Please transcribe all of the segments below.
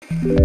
Hello,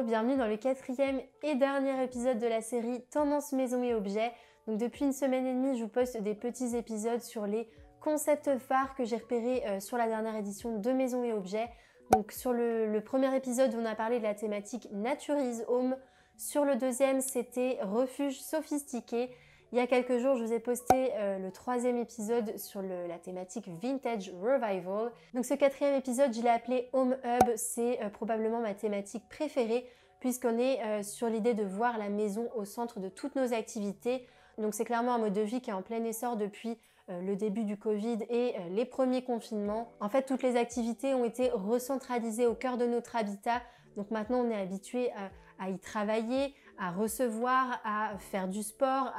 bienvenue dans le 4e et dernier épisode de la série Tendance Maison et Objets. Donc depuis une semaine et demie, je vous poste des petits épisodes sur les concepts phares que j'ai repérés sur la dernière édition de Maison et Objets. Donc sur le premier épisode, on a parlé de la thématique Nature is Home. Sur le deuxième, c'était Refuge sophistiqué. Il y a quelques jours, je vous ai posté le 3e épisode sur la thématique Vintage Revival. Donc ce 4e épisode, je l'ai appelé Home Hub. C'est probablement ma thématique préférée puisqu'on est sur l'idée de voir la maison au centre de toutes nos activités. Donc c'est clairement un mode de vie qui est en plein essor depuis le début du Covid et les premiers confinements. En fait, toutes les activités ont été recentralisées au cœur de notre habitat. Donc maintenant, on est habitué à y travailler, à recevoir, à faire du sport,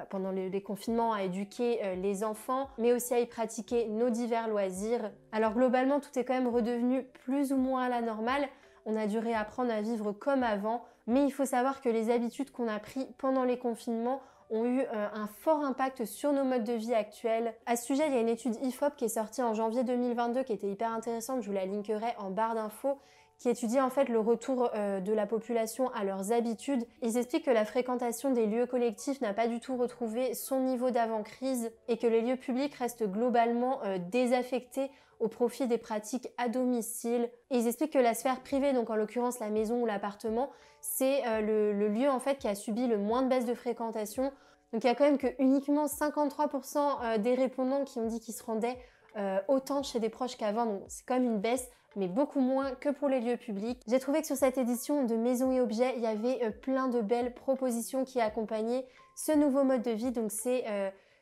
pendant les confinements, à éduquer les enfants, mais aussi à y pratiquer nos divers loisirs. Alors globalement, tout est quand même redevenu plus ou moins à la normale. On a dû réapprendre à vivre comme avant, mais il faut savoir que les habitudes qu'on a prises pendant les confinements ont eu un fort impact sur nos modes de vie actuels. À ce sujet, il y a une étude IFOP qui est sortie en janvier 2022 qui était hyper intéressante, je vous la linkerai en barre d'infos, qui étudie en fait le retour de la population à leurs habitudes. Ils expliquent que la fréquentation des lieux collectifs n'a pas du tout retrouvé son niveau d'avant-crise et que les lieux publics restent globalement désaffectés au profit des pratiques à domicile. Et ils expliquent que la sphère privée, donc en l'occurrence la maison ou l'appartement, c'est le lieu en fait qui a subi le moins de baisse de fréquentation. Donc il y a quand même que uniquement 53% des répondants qui ont dit qu'ils se rendaient autant chez des proches qu'avant, donc c'est quand même une baisse, mais beaucoup moins que pour les lieux publics. J'ai trouvé que sur cette édition de Maison et Objets, il y avait plein de belles propositions qui accompagnaient ce nouveau mode de vie, donc c'est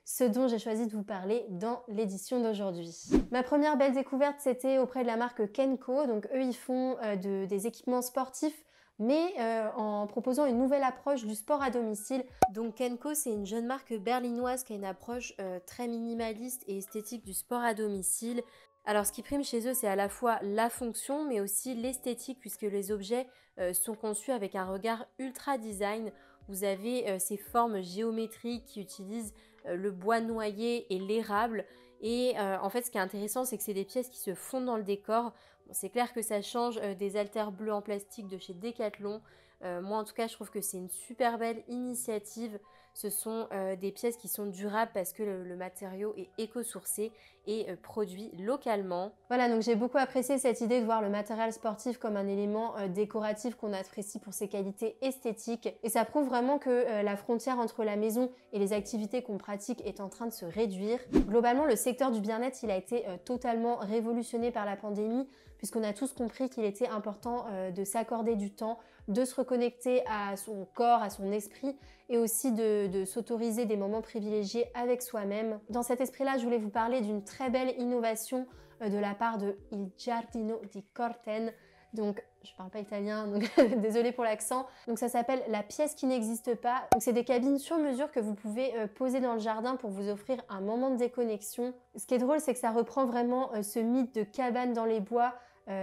ce dont j'ai choisi de vous parler dans l'édition d'aujourd'hui. Ma première belle découverte, c'était auprès de la marque Kenco. Donc eux, ils font des équipements sportifs, mais en proposant une nouvelle approche du sport à domicile. Donc Kenco, c'est une jeune marque berlinoise qui a une approche très minimaliste et esthétique du sport à domicile. Alors ce qui prime chez eux, c'est à la fois la fonction, mais aussi l'esthétique, puisque les objets sont conçus avec un regard ultra design. Vous avez ces formes géométriques qui utilisent le bois noyer et l'érable. Et en fait, ce qui est intéressant, c'est que c'est des pièces qui se fondent dans le décor. Bon, c'est clair que ça change des haltères bleus en plastique de chez Decathlon. Moi, en tout cas, je trouve que c'est une super belle initiative. Ce sont des pièces qui sont durables parce que le matériau est éco-sourcé et produit localement. Voilà, donc j'ai beaucoup apprécié cette idée de voir le matériel sportif comme un élément décoratif qu'on apprécie pour ses qualités esthétiques. Et ça prouve vraiment que la frontière entre la maison et les activités qu'on pratique est en train de se réduire. Globalement, le secteur du bien-être, il a été totalement révolutionné par la pandémie, puisqu'on a tous compris qu'il était important de s'accorder du temps, de se reconnecter à son corps, à son esprit, et aussi de s'autoriser des moments privilégiés avec soi-même. Dans cet esprit-là, je voulais vous parler d'une très belle innovation de la part de Il Giardino di Corten. Donc, je parle pas italien, donc désolée pour l'accent. Donc ça s'appelle la pièce qui n'existe pas. Donc c'est des cabines sur mesure que vous pouvez poser dans le jardin pour vous offrir un moment de déconnexion. Ce qui est drôle, c'est que ça reprend vraiment ce mythe de cabane dans les bois.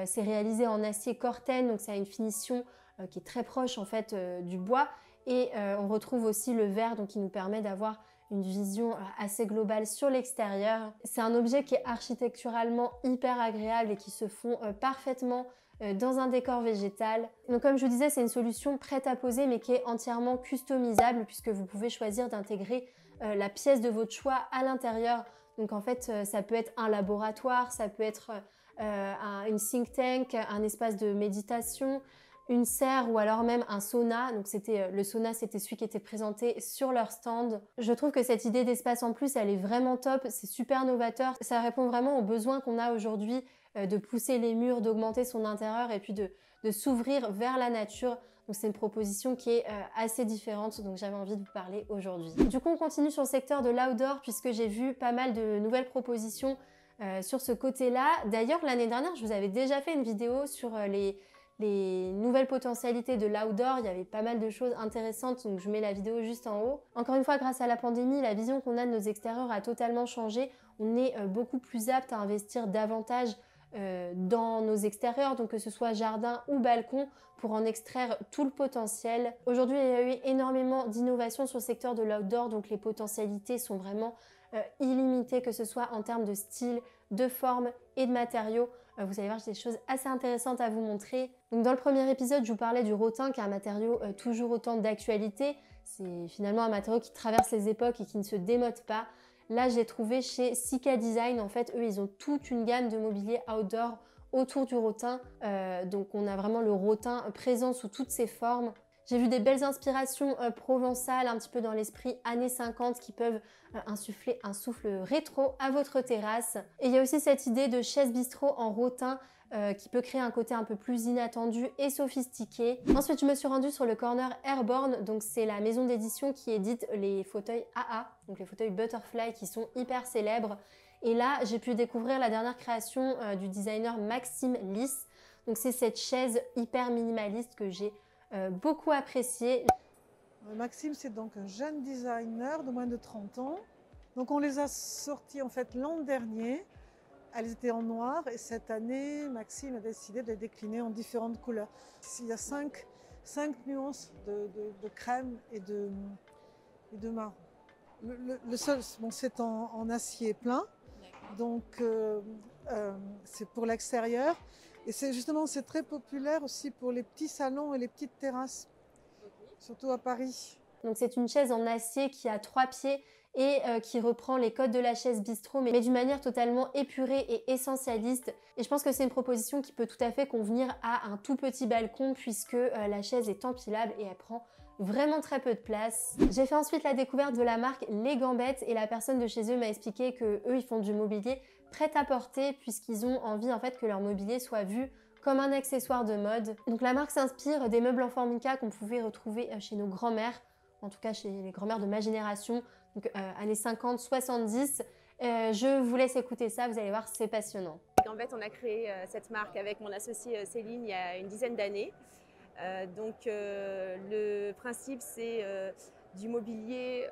C'est réalisé en acier Corten, donc ça a une finition qui est très proche en fait du bois. Et on retrouve aussi le verre, donc qui nous permet d'avoir une vision assez globale sur l'extérieur. C'est un objet qui est architecturalement hyper agréable et qui se fond parfaitement dans un décor végétal. Donc comme je vous disais, c'est une solution prête à poser mais qui est entièrement customisable puisque vous pouvez choisir d'intégrer la pièce de votre choix à l'intérieur. Donc en fait, ça peut être un laboratoire, ça peut être une think tank, un espace de méditation, une serre ou alors même un sauna. Donc le sauna, c'était celui qui était présenté sur leur stand. Je trouve que cette idée d'espace en plus, elle est vraiment top, c'est super novateur. Ça répond vraiment aux besoins qu'on a aujourd'hui de pousser les murs, d'augmenter son intérieur et puis de s'ouvrir vers la nature. Donc c'est une proposition qui est assez différente, donc j'avais envie de vous parler aujourd'hui. Du coup, on continue sur le secteur de l'outdoor puisque j'ai vu pas mal de nouvelles propositions sur ce côté-là. D'ailleurs, l'année dernière, je vous avais déjà fait une vidéo sur les nouvelles potentialités de l'outdoor. Il y avait pas mal de choses intéressantes, donc je vous mets la vidéo juste en haut. Encore une fois, grâce à la pandémie, la vision qu'on a de nos extérieurs a totalement changé. On est beaucoup plus apte à investir davantage dans nos extérieurs, donc que ce soit jardin ou balcon, pour en extraire tout le potentiel. Aujourd'hui, il y a eu énormément d'innovations sur le secteur de l'outdoor, donc les potentialités sont vraiment illimitées, que ce soit en termes de style, de forme et de matériaux. Vous allez voir, j'ai des choses assez intéressantes à vous montrer. Donc dans le premier épisode, je vous parlais du rotin, qui est un matériau toujours autant d'actualité. C'est finalement un matériau qui traverse les époques et qui ne se démode pas. Là, j'ai trouvé chez Sika Design, en fait, eux, ils ont toute une gamme de mobilier outdoor autour du rotin. Donc on a vraiment le rotin présent sous toutes ses formes. J'ai vu des belles inspirations provençales, un petit peu dans l'esprit années 50, qui peuvent insuffler un souffle rétro à votre terrasse. Et il y a aussi cette idée de chaise bistrot en rotin qui peut créer un côté un peu plus inattendu et sophistiqué. Ensuite, je me suis rendue sur le corner Airborne, donc c'est la maison d'édition qui édite les fauteuils AA, donc les fauteuils Butterfly qui sont hyper célèbres. Et là, j'ai pu découvrir la dernière création du designer Maxime Lys. Donc c'est cette chaise hyper minimaliste que j'ai beaucoup appréciée. Maxime, c'est donc un jeune designer de moins de 30 ans. Donc on les a sortis en fait l'an dernier. Elles étaient en noir et cette année, Maxime a décidé de les décliner en différentes couleurs. Il y a cinq nuances de crème et de marron. Le sol, bon, c'est en acier plein, donc c'est pour l'extérieur. Et c'est très populaire aussi pour les petits salons et les petites terrasses, surtout à Paris. Donc c'est une chaise en acier qui a 3 pieds et qui reprend les codes de la chaise bistrot, mais d'une manière totalement épurée et essentialiste. Et je pense que c'est une proposition qui peut tout à fait convenir à un tout petit balcon, puisque la chaise est empilable et elle prend vraiment très peu de place. J'ai fait ensuite la découverte de la marque Les Gambettes, et la personne de chez eux m'a expliqué que eux, ils font du mobilier prêt à porter, puisqu'ils ont envie en fait que leur mobilier soit vu comme un accessoire de mode. Donc la marque s'inspire des meubles en formica qu'on pouvait retrouver chez nos grands-mères, en tout cas chez les grands-mères de ma génération, donc années 50, 70. Je vous laisse écouter ça, vous allez voir, c'est passionnant. En fait, on a créé cette marque avec mon associée Céline il y a une dizaine d'années. Le principe, c'est du mobilier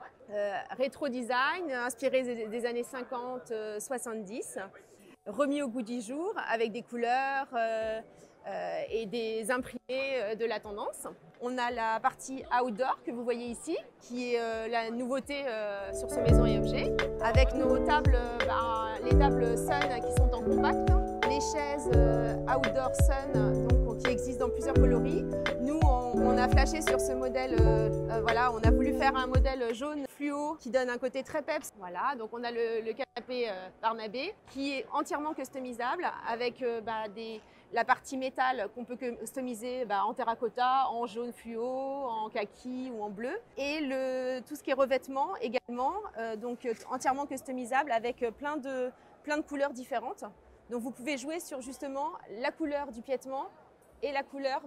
rétro design, inspiré des années 50-70, remis au goût du jour avec des couleurs et des imprimés de la tendance. On a la partie outdoor que vous voyez ici, qui est la nouveauté sur ce maison et objet, avec nos tables, les tables Sun qui sont en compact, les chaises outdoor Sun donc, qui existent dans plusieurs coloris. Nous, on a flashé sur ce modèle, voilà, on a voulu faire un modèle jaune fluo qui donne un côté très peps. Voilà, donc on a le canapé Barnabé qui est entièrement customisable avec la partie métal qu'on peut customiser en terracotta, en jaune fluo, en kaki ou en bleu. Et tout ce qui est revêtement également, donc entièrement customisable avec plein de couleurs différentes. Donc vous pouvez jouer sur justement la couleur du piétement et la couleur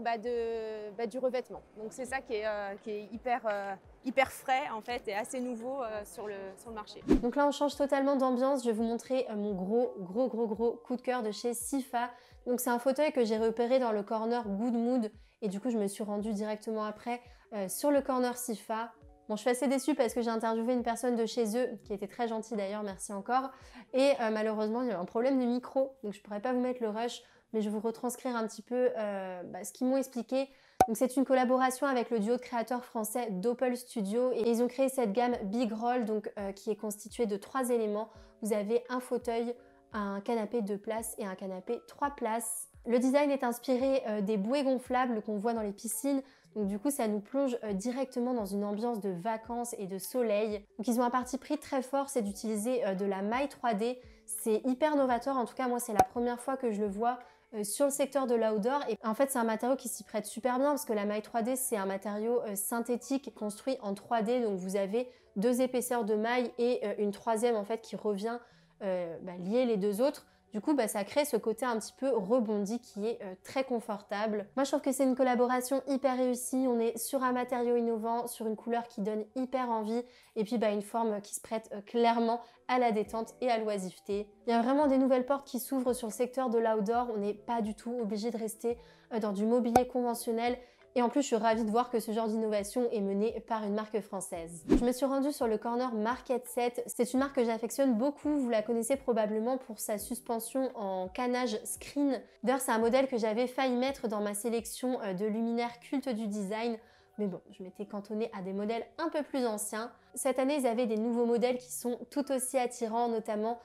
du revêtement. Donc c'est ça qui est hyper frais en fait et assez nouveau sur le marché. Donc là on change totalement d'ambiance, je vais vous montrer mon gros coup de cœur de chez Sifa. Donc c'est un fauteuil que j'ai repéré dans le corner Good Mood et du coup je me suis rendue directement après sur le corner Sifa. Bon, je suis assez déçue parce que j'ai interviewé une personne de chez eux qui était très gentille d'ailleurs, merci encore. Et malheureusement il y a eu un problème de micro, donc je pourrais pas vous mettre le rush, mais je vais vous retranscrire un petit peu ce qu'ils m'ont expliqué. Donc c'est une collaboration avec le duo de créateurs français Doppel Studio et ils ont créé cette gamme Big Roll donc, qui est constituée de 3 éléments. Vous avez un fauteuil, un canapé 2 places et un canapé 3 places. Le design est inspiré des bouées gonflables qu'on voit dans les piscines. Donc du coup, ça nous plonge directement dans une ambiance de vacances et de soleil. Donc ils ont un parti pris très fort, c'est d'utiliser de la maille 3D. C'est hyper novateur, en tout cas moi c'est la première fois que je le vois sur le secteur de l'outdoor. Et en fait c'est un matériau qui s'y prête super bien parce que la maille 3D c'est un matériau synthétique construit en 3D. Donc vous avez 2 épaisseurs de maille et une troisième en fait qui revient lier les 2 autres. Du coup, ça crée ce côté un petit peu rebondi qui est très confortable. Moi, je trouve que c'est une collaboration hyper réussie. On est sur un matériau innovant, sur une couleur qui donne hyper envie et puis une forme qui se prête clairement à la détente et à l'oisiveté. Il y a vraiment des nouvelles portes qui s'ouvrent sur le secteur de l'outdoor. On n'est pas du tout obligé de rester dans du mobilier conventionnel Et en plus, je suis ravie de voir que ce genre d'innovation est menée par une marque française. Je me suis rendue sur le corner Market Set. C'est une marque que j'affectionne beaucoup. Vous la connaissez probablement pour sa suspension en canage screen. D'ailleurs, c'est un modèle que j'avais failli mettre dans ma sélection de luminaires cultes du design. Mais bon, je m'étais cantonnée à des modèles un peu plus anciens. Cette année, ils avaient des nouveaux modèles qui sont tout aussi attirants, notamment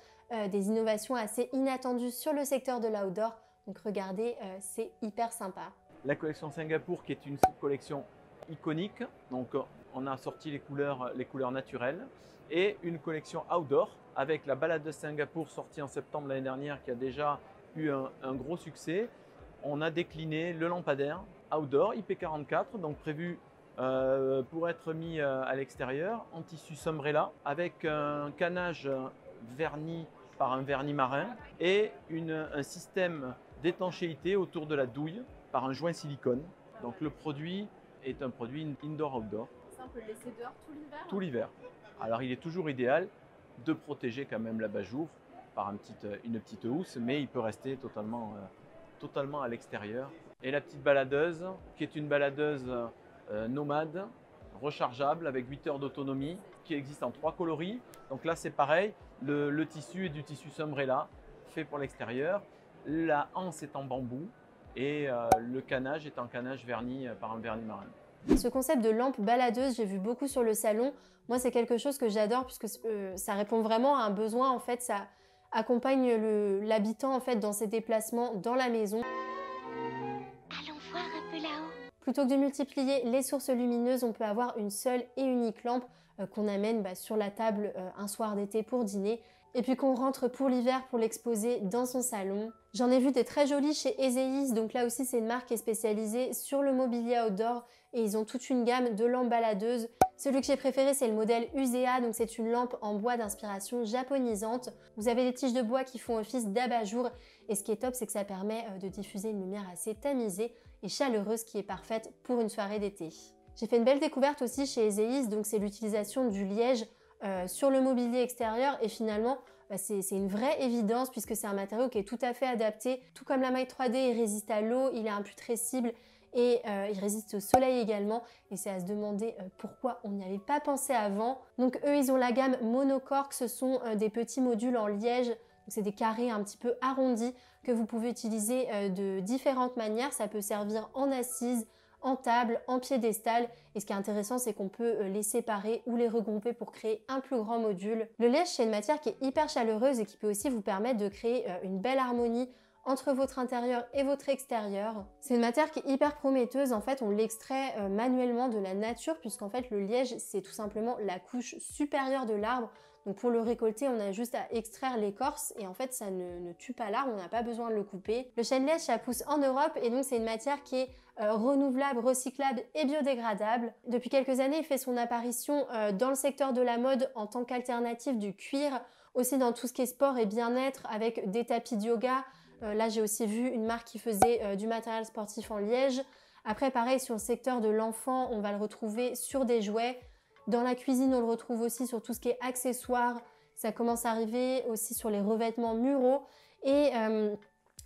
des innovations assez inattendues sur le secteur de l'outdoor. Donc regardez, c'est hyper sympa. La collection Singapour qui est une collection iconique, donc on a sorti les couleurs naturelles, et une collection outdoor avec la baladeuse Singapour sortie en septembre l'année dernière qui a déjà eu un gros succès. On a décliné le lampadaire outdoor IP44, donc prévu pour être mis à l'extérieur en tissu Sombrella avec un canage verni par un vernis marin et un système d'étanchéité autour de la douille par un joint silicone. Donc le produit est un produit indoor-outdoor. Ça, on peut le laisser dehors tout l'hiver? Tout l'hiver. Alors il est toujours idéal de protéger quand même l'abat-jour par une petite housse, mais il peut rester totalement à l'extérieur. Et la petite baladeuse, qui est une baladeuse nomade, rechargeable avec 8 heures d'autonomie, qui existe en 3 coloris. Donc là c'est pareil, le tissu est du tissu Sombrella, fait pour l'extérieur. La anse est en bambou et le canage est en canage verni par un vernis marin. Ce concept de lampe baladeuse, j'ai vu beaucoup sur le salon. Moi, c'est quelque chose que j'adore puisque ça répond vraiment à un besoin. En fait, ça accompagne l'habitant en fait, dans ses déplacements dans la maison. Allons voir un peu là-haut. Plutôt que de multiplier les sources lumineuses, on peut avoir une seule et unique lampe qu'on amène sur la table un soir d'été pour dîner et puis qu'on rentre pour l'hiver pour l'exposer dans son salon. J'en ai vu des très jolies chez Ezeis, donc là aussi c'est une marque qui est spécialisée sur le mobilier outdoor et ils ont toute une gamme de lampes baladeuses. Celui que j'ai préféré c'est le modèle Usea, donc c'est une lampe en bois d'inspiration japonisante. Vous avez des tiges de bois qui font office d'abat-jour et ce qui est top c'est que ça permet de diffuser une lumière assez tamisée et chaleureuse qui est parfaite pour une soirée d'été. J'ai fait une belle découverte aussi chez Ezeis, donc c'est l'utilisation du liège sur le mobilier extérieur et finalement c'est une vraie évidence puisque c'est un matériau qui est tout à fait adapté. Tout comme la maille 3D, il résiste à l'eau, il est imputrescible et il résiste au soleil également et c'est à se demander pourquoi on n'y avait pas pensé avant. Donc eux ils ont la gamme Monocork, ce sont des petits modules en liège, c'est des carrés un petit peu arrondis que vous pouvez utiliser de différentes manières. Ça peut servir en assise, en table, en piédestal et ce qui est intéressant c'est qu'on peut les séparer ou les regrouper pour créer un plus grand module. Le liège c'est une matière qui est hyper chaleureuse et qui peut aussi vous permettre de créer une belle harmonie entre votre intérieur et votre extérieur. C'est une matière qui est hyper prometteuse, en fait on l'extrait manuellement de la nature puisqu'en fait le liège c'est tout simplement la couche supérieure de l'arbre. Donc pour le récolter, on a juste à extraire l'écorce et en fait ça ne tue pas l'arbre, on n'a pas besoin de le couper. Le chêne-liège ça pousse en Europe et donc c'est une matière qui est renouvelable, recyclable et biodégradable. Depuis quelques années, il fait son apparition dans le secteur de la mode en tant qu'alternative du cuir, aussi dans tout ce qui est sport et bien-être avec des tapis de yoga. Là j'ai aussi vu une marque qui faisait du matériel sportif en liège. Après pareil sur le secteur de l'enfant, on va le retrouver sur des jouets. Dans la cuisine, on le retrouve aussi sur tout ce qui est accessoires. Ça commence à arriver aussi sur les revêtements muraux. Et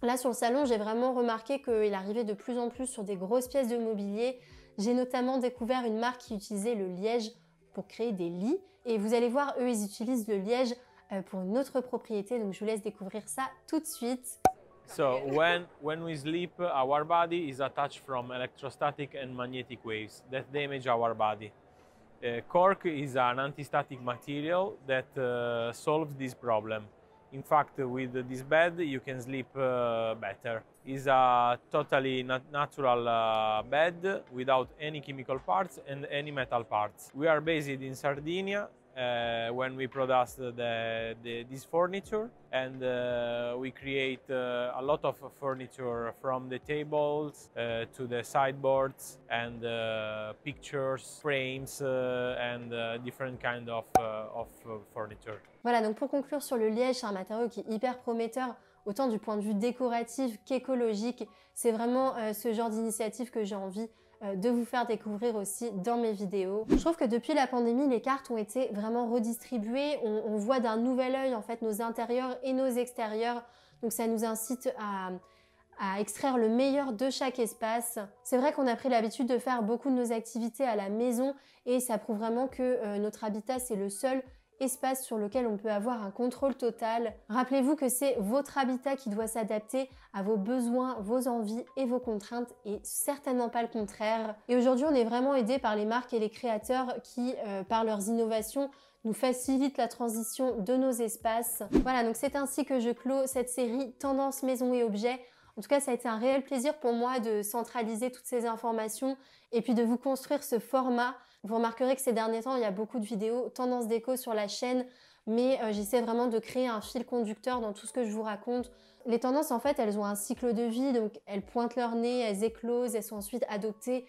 là, sur le salon, j'ai vraiment remarqué qu'il arrivait de plus en plus sur des grosses pièces de mobilier. J'ai notamment découvert une marque qui utilisait le liège pour créer des lits. Et vous allez voir, eux, ils utilisent le liège pour une autre propriété. Donc, je vous laisse découvrir ça tout de suite. So when we sleep, our body is attached from electrostatic and magnetic waves that damage our body. Cork is an anti-static material that solves this problem. In fact, with this bed, you can sleep better. It's a totally natural bed without any chemical parts and any metal parts. We are based in Sardinia when we produce this furniture, and we create a lot of furniture from the tables to the sideboards and pictures, frames and different kind of furniture. Voilà, donc pour conclure sur le liège, c'est un matériau qui est hyper prometteur, autant du point de vue décoratif qu'écologique. C'est vraiment ce genre d'initiative que j'ai envie de vous faire découvrir aussi dans mes vidéos. Je trouve que depuis la pandémie, les cartes ont été vraiment redistribuées. On voit d'un nouvel œil en fait nos intérieurs et nos extérieurs. Donc ça nous incite à extraire le meilleur de chaque espace. C'est vrai qu'on a pris l'habitude de faire beaucoup de nos activités à la maison et ça prouve vraiment que notre habitat c'est le seul espace sur lequel on peut avoir un contrôle total. Rappelez-vous que c'est votre habitat qui doit s'adapter à vos besoins, vos envies et vos contraintes et certainement pas le contraire. Et aujourd'hui, on est vraiment aidé par les marques et les créateurs qui, par leurs innovations, nous facilitent la transition de nos espaces. Voilà, donc c'est ainsi que je clôt cette série Tendance Maison et Objets. En tout cas, ça a été un réel plaisir pour moi de centraliser toutes ces informations et puis de vous construire ce format. Vous remarquerez que ces derniers temps, il y a beaucoup de vidéos tendance déco sur la chaîne, mais j'essaie vraiment de créer un fil conducteur dans tout ce que je vous raconte. Les tendances, en fait, elles ont un cycle de vie, donc elles pointent leur nez, elles éclosent, elles sont ensuite adoptées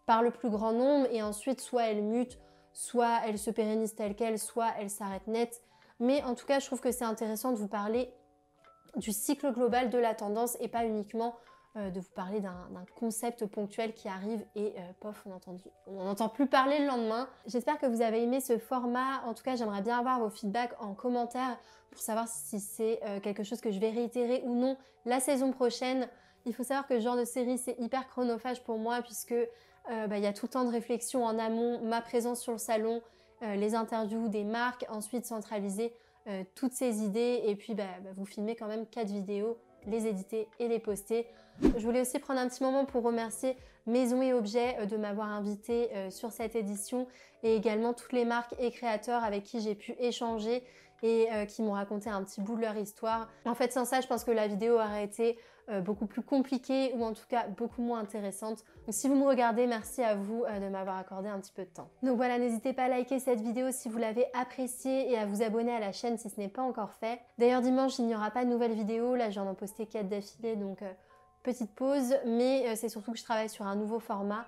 par le plus grand nombre et ensuite soit elles mutent, soit elles se pérennisent telles quelles, soit elles s'arrêtent net. Mais en tout cas, je trouve que c'est intéressant de vous parler du cycle global de la tendance et pas uniquement de vous parler d'un concept ponctuel qui arrive et pof, on n'entend plus parler le lendemain. J'espère que vous avez aimé ce format. En tout cas, j'aimerais bien avoir vos feedbacks en commentaire pour savoir si c'est quelque chose que je vais réitérer ou non la saison prochaine. Il faut savoir que ce genre de série, c'est hyper chronophage pour moi puisque y a tout le temps de réflexion en amont, ma présence sur le salon, les interviews des marques, ensuite centraliser toutes ces idées et puis vous filmez quand même 4 vidéos, les éditer et les poster. Je voulais aussi prendre un petit moment pour remercier Maison et Objets de m'avoir invité sur cette édition et également toutes les marques et créateurs avec qui j'ai pu échanger et qui m'ont raconté un petit bout de leur histoire. En fait, sans ça, je pense que la vidéo aurait été beaucoup plus compliquée ou en tout cas beaucoup moins intéressante. Donc si vous me regardez, merci à vous de m'avoir accordé un petit peu de temps. Donc voilà, n'hésitez pas à liker cette vidéo si vous l'avez appréciée et à vous abonner à la chaîne si ce n'est pas encore fait. D'ailleurs, dimanche, il n'y aura pas de nouvelles vidéos. Là, je viens d'en poster 4 d'affilée, donc petite pause. Mais c'est surtout que je travaille sur un nouveau format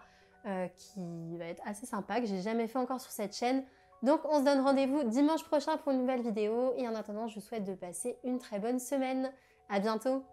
qui va être assez sympa, que j'ai jamais fait encore sur cette chaîne. Donc on se donne rendez-vous dimanche prochain pour une nouvelle vidéo. Et en attendant, je vous souhaite de passer une très bonne semaine. À bientôt!